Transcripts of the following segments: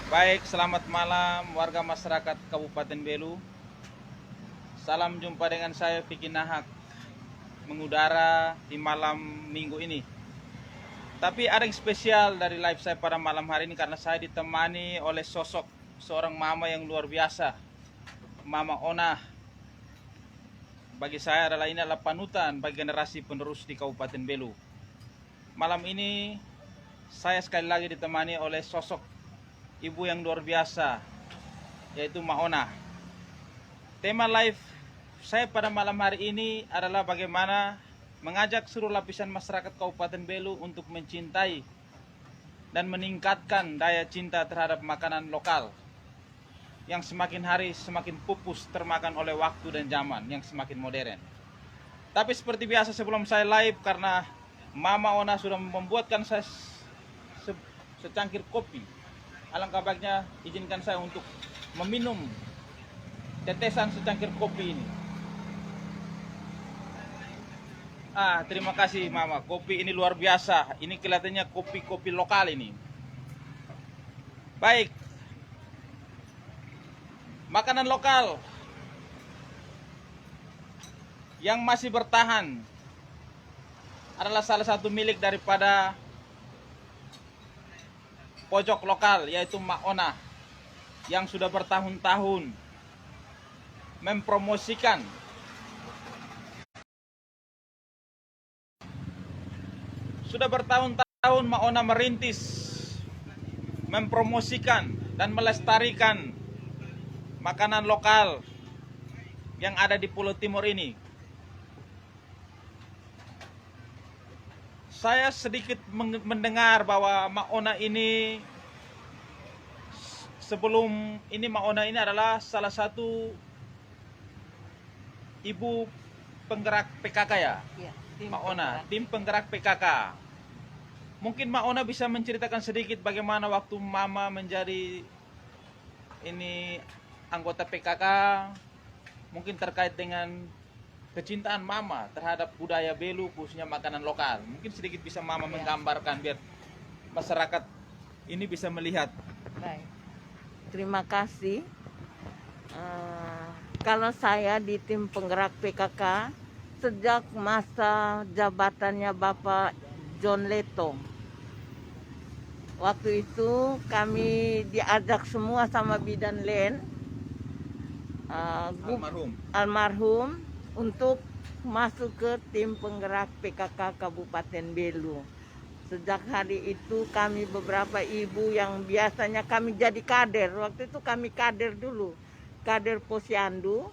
Baik, selamat malam warga masyarakat Kabupaten Belu. Salam jumpa dengan saya Vicky Nahak mengudara di malam minggu ini. Tapi ada yang spesial dari live saya pada malam hari ini karena saya ditemani oleh sosok seorang mama yang luar biasa, Mama Ona. Bagi saya ini adalah panutan bagi generasi penerus di Kabupaten Belu. Malam ini saya sekali lagi ditemani oleh sosok ibu yang luar biasa, yaitu Ma Ona. Tema live saya pada malam hari ini adalah bagaimana mengajak seluruh lapisan masyarakat Kabupaten Belu untuk mencintai dan meningkatkan daya cinta terhadap makanan lokal yang semakin hari semakin pupus termakan oleh waktu dan zaman yang semakin modern. Tapi seperti biasa sebelum saya live, karena Mama Ona sudah membuatkan saya secangkir kopi, alangkah baiknya izinkan saya untuk meminum tetesan secangkir kopi ini. Terima kasih Mama. Kopi ini luar biasa. Ini kelihatannya kopi-kopi lokal ini. Baik. Makanan lokal yang masih bertahan adalah salah satu milik daripada pojok lokal, yaitu Ma Ona, yang sudah bertahun-tahun mempromosikan Ma Ona merintis, mempromosikan dan melestarikan makanan lokal yang ada di Pulau Timur ini. Saya sedikit mendengar bahwa Ma Ona ini Ma Ona ini adalah salah satu ibu penggerak PKK ya? Ya, Ma Ona, tim penggerak PKK. Mungkin Ma Ona bisa menceritakan sedikit bagaimana waktu Mama menjadi ini anggota PKK, mungkin terkait dengan kecintaan Mama terhadap budaya Belu, khususnya makanan lokal. Mungkin sedikit bisa Mama menggambarkan biar masyarakat ini bisa melihat. Baik. Terima kasih. Kalau saya di tim penggerak PKK sejak masa jabatannya Bapak John Letong. Waktu itu kami diajak semua sama Bidan Len almarhum untuk masuk ke tim penggerak PKK Kabupaten Belu. Sejak hari itu kami beberapa ibu yang biasanya kami jadi kader. Waktu itu kami kader dulu, kader Posyandu,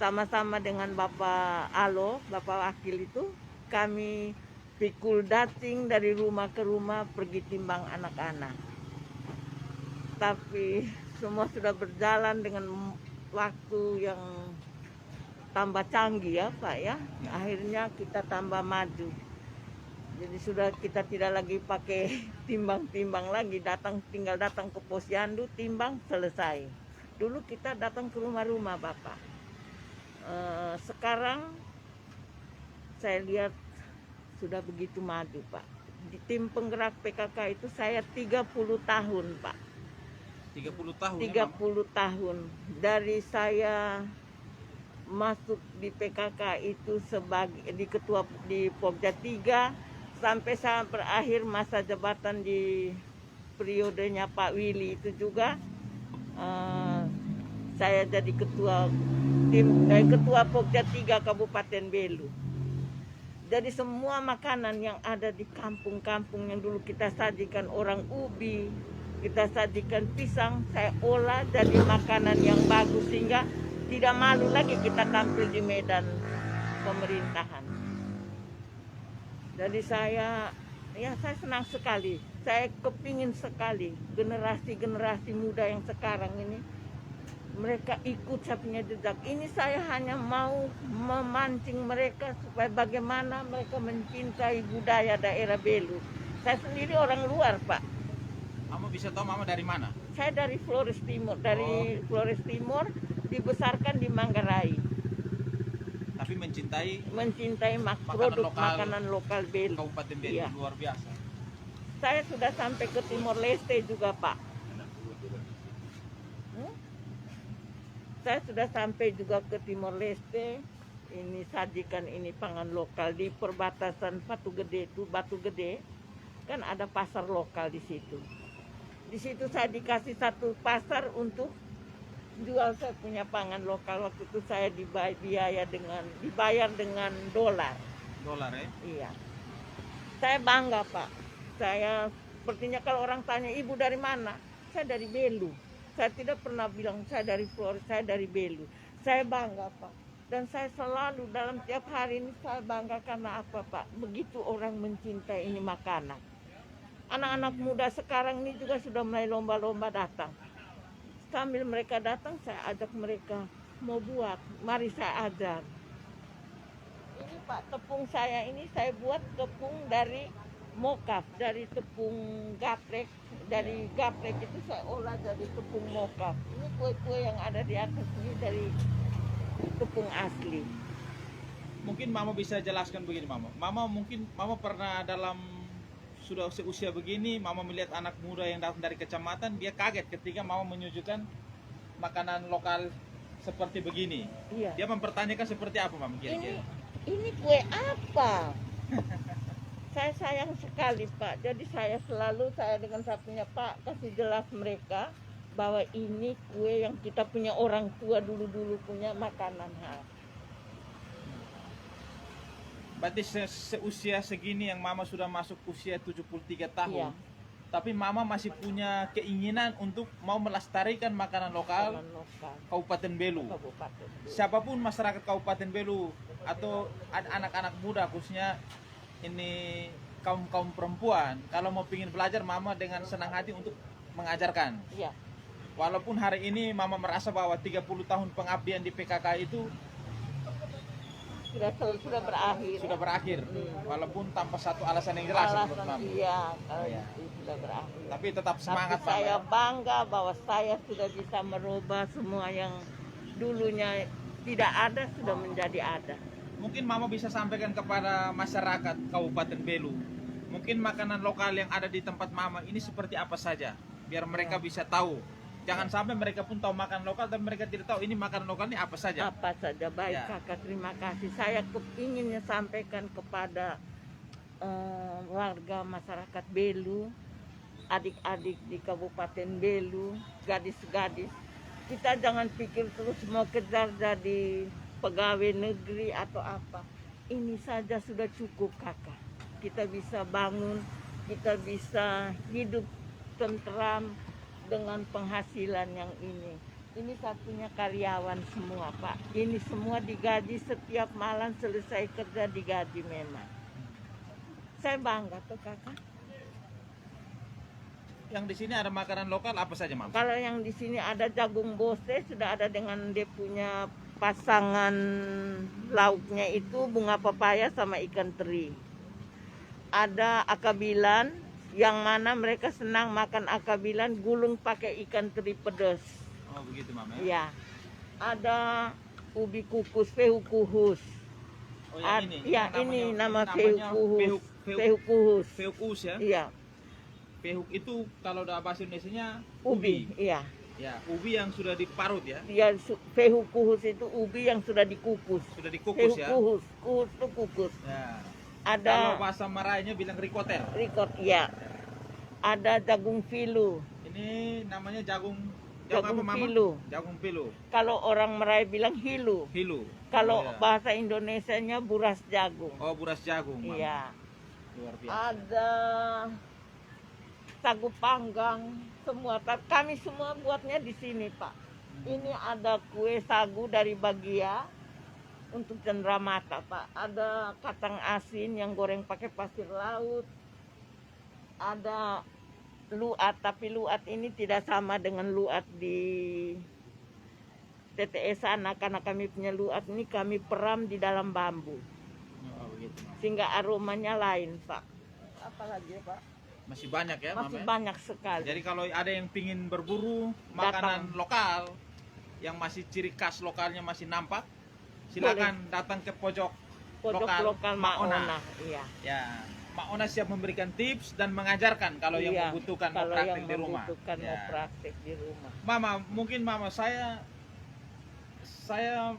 sama-sama dengan Bapak Alo, Bapak Wakil itu. Kami pikul dating dari rumah ke rumah pergi timbang anak-anak. Tapi semua sudah berjalan dengan waktu yang tambah canggih ya Pak ya. Akhirnya kita tambah maju. Jadi sudah kita tidak lagi pakai timbang-timbang lagi, tinggal datang ke Posyandu, timbang, selesai. Dulu kita datang ke rumah-rumah Bapak. Sekarang saya lihat sudah begitu maju Pak. Di tim penggerak PKK itu saya 30 tahun Pak. 30 tahun 30 tahun. Dari saya masuk di PKK itu sebagai ketua di Pokja 3 sampai saya berakhir masa jabatan di periodenya Pak Willy itu juga saya jadi ketua Pokja 3 Kabupaten Belu. Jadi semua makanan yang ada di kampung-kampung yang dulu kita sajikan orang ubi, kita sajikan pisang, saya olah jadi makanan yang bagus sehingga tidak malu lagi kita tampil di medan pemerintahan. Jadi saya senang sekali. Saya kepingin sekali generasi-generasi muda yang sekarang ini mereka ikut saya punya jejak. Ini saya hanya mau memancing mereka supaya bagaimana mereka mencintai budaya daerah Belu. Saya sendiri orang luar Pak. Kamu bisa tahu Mama dari mana? Saya dari Flores Timur, Flores Timur, dibesarkan di Manggarai. Tapi mencintai produk makanan lokal Belu. Kabupaten Belu, ya. Luar biasa. Saya sudah sampai ke Timor Leste juga Pak. Saya sudah sampai juga ke Timor Leste. Ini sajikan ini pangan lokal di perbatasan Batu Gede itu, Batu Gede. Kan ada pasar lokal di situ. Di situ saya dikasih satu pasar untuk jual saya punya pangan lokal. Waktu itu saya dibayar dengan dolar. Dolar ya. Iya. Saya bangga, Pak. Saya sepertinya kalau orang tanya, "Ibu dari mana?" Saya dari Belu. Saya tidak pernah bilang saya dari Flores, saya dari Belu. Saya bangga, Pak. Dan saya selalu dalam tiap hari ini saya bangga karena apa, Pak? Begitu orang mencintai ini makanan. Anak-anak muda sekarang ini juga sudah mulai lomba-lomba datang. Sambil mereka datang, saya ajak mereka mau buat. Mari saya ajar. Ini Pak, tepung saya ini saya buat tepung dari mokaf, dari tepung gaplek. Dari gaplek itu saya olah jadi tepung mokaf. Ini kue-kue yang ada di atas ini dari tepung asli. Mungkin Mama bisa jelaskan begini, Mama. Mama pernah sudah seusia begini, Mama melihat anak muda yang datang dari kecamatan, dia kaget ketika Mama menyuguhkan makanan lokal seperti begini. Iya. Dia mempertanyakan seperti apa, Mama, kira-kira? Ini kue apa? Saya sayang sekali, Pak. Jadi saya dengan saya punya Pak kasih jelas mereka bahwa ini kue yang kita punya orang tua dulu punya makanan khas. Berarti seusia segini yang Mama sudah masuk usia 73 tahun. Iya. Tapi Mama masih punya keinginan untuk mau melestarikan makanan lokal Kabupaten Belu. Siapapun masyarakat Kabupaten Belu atau anak-anak muda khususnya ini kaum perempuan, kalau mau pingin belajar, Mama dengan senang hati untuk mengajarkan. Iya. Walaupun hari ini Mama merasa bahwa 30 tahun pengabdian di PKK itu sudah berakhir. Sudah berakhir. Walaupun tanpa satu alasan yang jelas menurut Mama. Iya, itu sudah berakhir. Tapi tetap semangat, Tapi saya bangga bahwa saya sudah bisa merubah semua yang dulunya tidak ada sudah menjadi ada. Mungkin Mama bisa sampaikan kepada masyarakat Kabupaten Belu, mungkin makanan lokal yang ada di tempat Mama ini seperti apa saja, biar mereka bisa tahu. Jangan sampai mereka pun tahu makan lokal tapi mereka tidak tahu ini makanan lokal ini apa saja. Apa saja, baik Ya. Kakak, terima kasih. Saya inginnya sampaikan kepada warga masyarakat Belu, adik-adik di Kabupaten Belu, gadis-gadis. Kita jangan pikir terus mau kejar jadi pegawai negeri atau apa. Ini saja sudah cukup, Kakak. Kita bisa bangun, kita bisa hidup tentram dengan penghasilan yang ini. Ini satunya karyawan semua, Pak. Ini semua digaji setiap malam selesai kerja digaji memang. Saya bangga tuh, Kakak. Yang di sini ada makanan lokal apa saja, Mama? Kalau yang di sini ada jagung bose, sudah ada dengan dia punya pasangan lauknya itu bunga pepaya sama ikan teri. Ada akabilan, yang mana mereka senang makan akabilan gulung pakai ikan teri pedas. Oh, begitu, Mama. Ya. Ada ubi kukus, fehu kuhus. Oh, yang ini. Ya, ini nama fehu namanya kuhus. Fehu Fehu kuhus. Feukus ya. Iya, Fehuk itu kalau dalam bahasa Indonesianya ubi. Iya. Ya, ubi yang sudah diparut ya. Dia fehu kuhus itu ubi yang sudah dikukus. Sudah dikukus Fehu ya. kuhus, kuhus itu kukus. Ya. Ada Kalau bahasa Marainya bilang rikoter. record, ya. Ada jagung filu. Ini namanya jagung Jagung apa, Mama? filu. Jagung pilu. Kalau orang Merayu bilang hilu. Hilu. Kalau Oh, iya. bahasa Indonesianya buras jagung. Oh, buras jagung, Mama. Iya. Luar biasa. Ada sagu panggang semua. Kami semua buatnya di sini, Pak. Ini ada kue sagu dari Bagia untuk cenderamata, Pak. Ada kacang asin yang goreng pakai pasir laut. Ada luat, tapi luat ini tidak sama dengan luat di TTS sana, karena kami punya luat ini kami peram di dalam bambu Oh, begitu, Mama. sehingga aromanya lain, Pak. Apalagi, Pak? Masih banyak ya, Masih Mama. Ya? banyak sekali. Jadi kalau ada yang pingin berburu makanan lokal yang masih ciri khas lokalnya masih nampak, silakan datang ke pojok Lokal Maona. Iya. Ya, Mak Ona siap memberikan tips dan mengajarkan kalau yang Iya, membutuhkan mau kalau praktek yang di rumah. membutuhkan mau Ya. praktek di rumah. Mama, mungkin Mama saya saya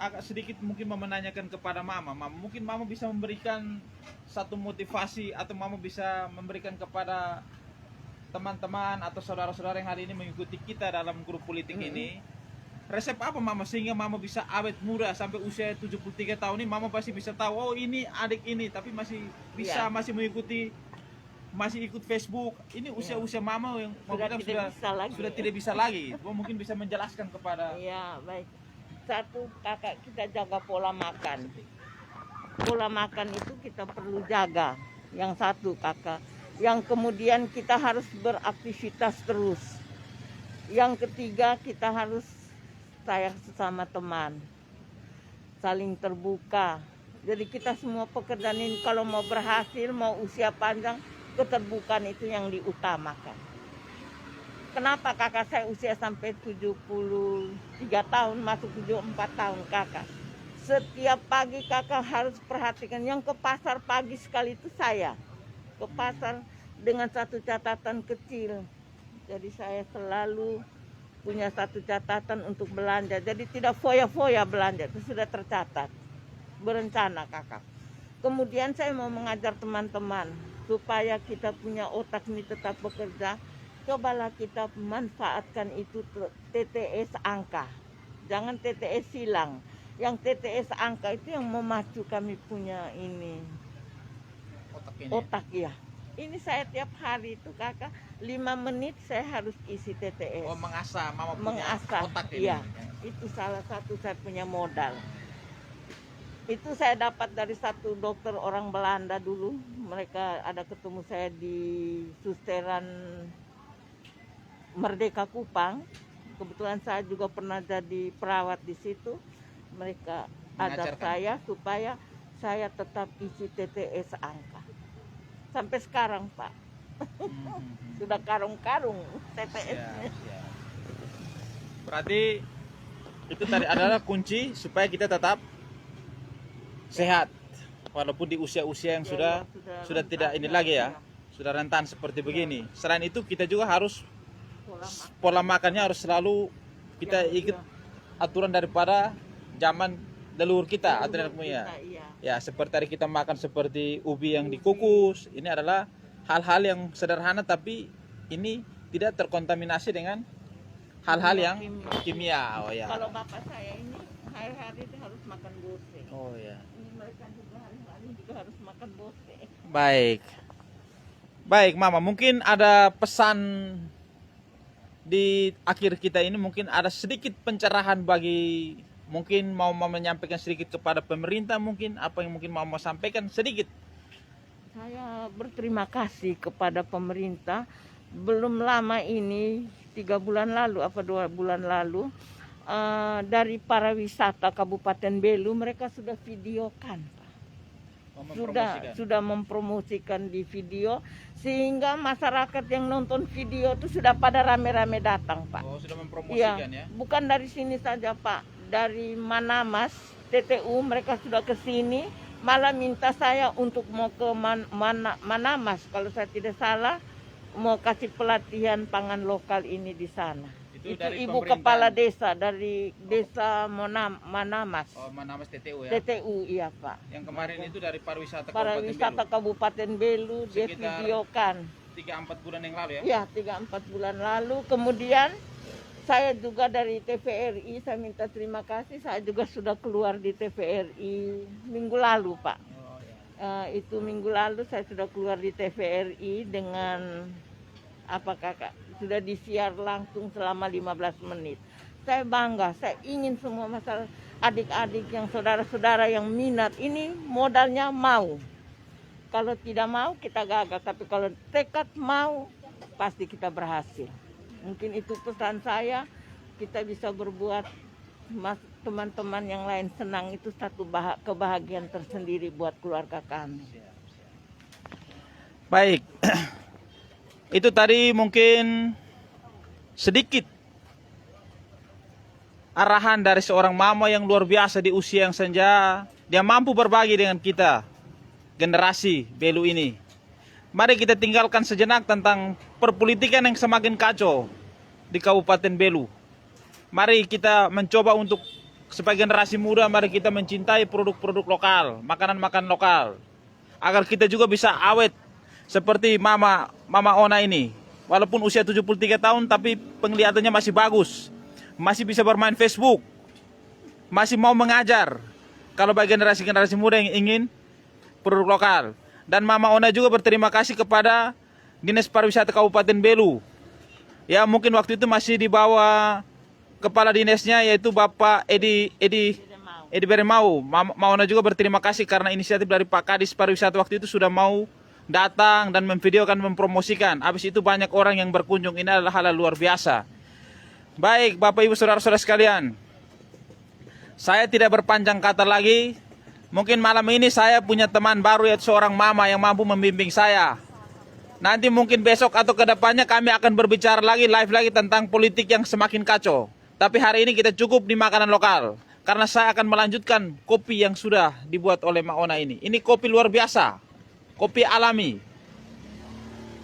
agak sedikit mungkin mau menanyakan kepada Mama. Mungkin Mama bisa memberikan satu motivasi atau Mama bisa memberikan kepada teman-teman atau saudara-saudara yang hari ini mengikuti kita dalam grup politik ini. Resep apa Mama sehingga Mama bisa awet muda sampai usia 73 tahun ini? Mama pasti bisa tahu, oh ini adik ini, tapi masih bisa, masih mengikuti, masih ikut Facebook. Ini usia-usia Mama yang sudah tidak bisa lagi. Mungkin bisa menjelaskan kepada. Ya, baik. Satu, kakak, kita jaga pola makan. Pola makan itu kita perlu jaga. Yang satu, kakak. Yang kemudian kita harus beraktivitas terus. Yang ketiga, kita harus sayang sesama teman, saling terbuka. Jadi kita semua pekerjaan ini kalau mau berhasil, mau usia panjang, keterbukaan itu yang diutamakan. Kenapa kakak saya usia sampai 73 tahun, masuk 74 tahun kakak. Setiap pagi kakak harus perhatikan, yang ke pasar pagi sekali itu saya. Ke pasar dengan satu catatan kecil. Jadi saya selalu punya satu catatan untuk belanja. Jadi tidak foya-foya belanja, itu sudah tercatat. Berencana kakak. Kemudian saya mau mengajar teman-teman supaya kita punya otak ini tetap bekerja. Cobalah kita manfaatkan itu TTS angka. Jangan TTS silang. Yang TTS angka itu yang memacu kami punya ini. Otak ya. Ini saya tiap hari itu kakak 5 menit saya harus isi TTS. Oh, mengasah Mama punya otak ini. Iya. Itu salah satu saya punya modal. Itu saya dapat dari satu dokter orang Belanda dulu. Mereka ada ketemu saya di Susteran Merdeka Kupang. Kebetulan saya juga pernah jadi perawat di situ. Mereka ajar saya supaya saya tetap isi TTS angka. Sampai sekarang Pak. Sudah karung-karung TTS-nya. Berarti itu tadi adalah kunci supaya kita tetap sehat. Walaupun di usia-usia yang sudah tidak ini lagi ya. Sudah rentan seperti begini. Selain itu kita juga harus pola makannya harus selalu kita ikut aturan daripada zaman leluhur kita, aturan ya. Ya, seperti tadi kita makan seperti ubi yang dikukus. Ini adalah hal-hal yang sederhana tapi ini tidak terkontaminasi dengan hal-hal yang kimia. Oh ya. Kalau bapak saya ini hari-hari harus makan bose. Oh ya. Ini mereka juga hari-hari juga harus makan bose. Baik. Baik, Mama, mungkin ada pesan di akhir kita ini, mungkin ada sedikit pencerahan bagi, mungkin mau menyampaikan sedikit kepada pemerintah, mungkin apa yang mungkin mau sampaikan sedikit. Saya berterima kasih kepada pemerintah. Belum lama ini 3 bulan lalu apa 2 bulan lalu dari para wisata Kabupaten Belu mereka sudah videokan, sudah mempromosikan di video sehingga masyarakat yang nonton video itu sudah pada rame-rame datang Pak. Oh, sudah mempromosikan ya? Bukan dari sini saja Pak, dari Manamas, TTU mereka sudah ke sini, malah minta saya untuk mau ke Manamas kalau saya tidak salah, mau kasih pelatihan pangan lokal ini di sana. Itu ibu kepala desa dari desa Manamas. Oh, Manamas TTU ya? TTU iya Pak. Yang kemarin itu dari pariwisata Kabupaten Belu dia videokan 3-4 bulan yang lalu ya? Ya 3-4 bulan lalu. Kemudian saya juga dari TVRI, saya minta terima kasih, saya juga sudah keluar di TVRI minggu lalu Pak. Oh, ya. Itu minggu lalu saya sudah keluar di TVRI dengan apa kakak, sudah disiar langsung selama 15 menit. Saya bangga, saya ingin semua masalah adik-adik yang saudara-saudara yang minat, ini modalnya mau. Kalau tidak mau kita gagal, tapi kalau tekad mau pasti kita berhasil. Mungkin itu pesan saya, kita bisa berbuat teman-teman yang lain senang, itu satu kebahagiaan tersendiri buat keluarga kami. Baik, itu tadi mungkin sedikit arahan dari seorang mama yang luar biasa di usia yang senja. Dia mampu berbagi dengan kita, generasi Belu ini. Mari kita tinggalkan sejenak tentang perpolitikan yang semakin kacau di Kabupaten Belu. Mari kita mencoba untuk sebagai generasi muda, mari kita mencintai produk-produk lokal, makanan-makanan lokal, agar kita juga bisa awet seperti Mama Ona ini. Walaupun usia 73 tahun, tapi penglihatannya masih bagus, masih bisa bermain Facebook, masih mau mengajar. Kalau bagi generasi-generasi muda yang ingin produk lokal. Dan Mama Ona juga berterima kasih kepada Dinas Pariwisata Kabupaten Belu. Ya, mungkin waktu itu masih di bawah kepala dinasnya, yaitu Bapak Edi Beremau. Mama Ona juga berterima kasih karena inisiatif dari Pak Kadis Pariwisata waktu itu sudah mau datang dan memvideokan, mempromosikan. Habis itu banyak orang yang berkunjung. Ini adalah hal luar biasa. Baik, Bapak Ibu Saudara-saudara sekalian, saya tidak berpanjang kata lagi. Mungkin malam ini saya punya teman baru, yaitu seorang mama yang mampu membimbing saya. Nanti mungkin besok atau kedepannya kami akan berbicara lagi, live lagi tentang politik yang semakin kacau. Tapi hari ini kita cukup di makanan lokal. Karena saya akan melanjutkan kopi yang sudah dibuat oleh Mak Ona ini. Ini kopi luar biasa. Kopi alami.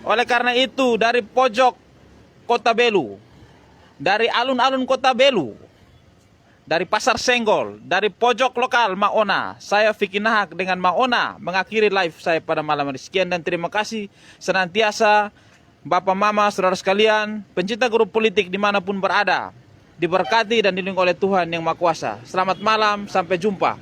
Oleh karena itu, dari pojok kota Belu, dari alun-alun kota Belu, dari Pasar Senggol, dari pojok lokal Mak Ona, saya Vicky Nahak dengan Mak Ona mengakhiri live saya pada malam ini. Sekian dan terima kasih senantiasa Bapak Mama, saudara sekalian, pencinta grup politik dimanapun berada, diberkati dan dilindungi oleh Tuhan Yang Maha Kuasa. Selamat malam, sampai jumpa.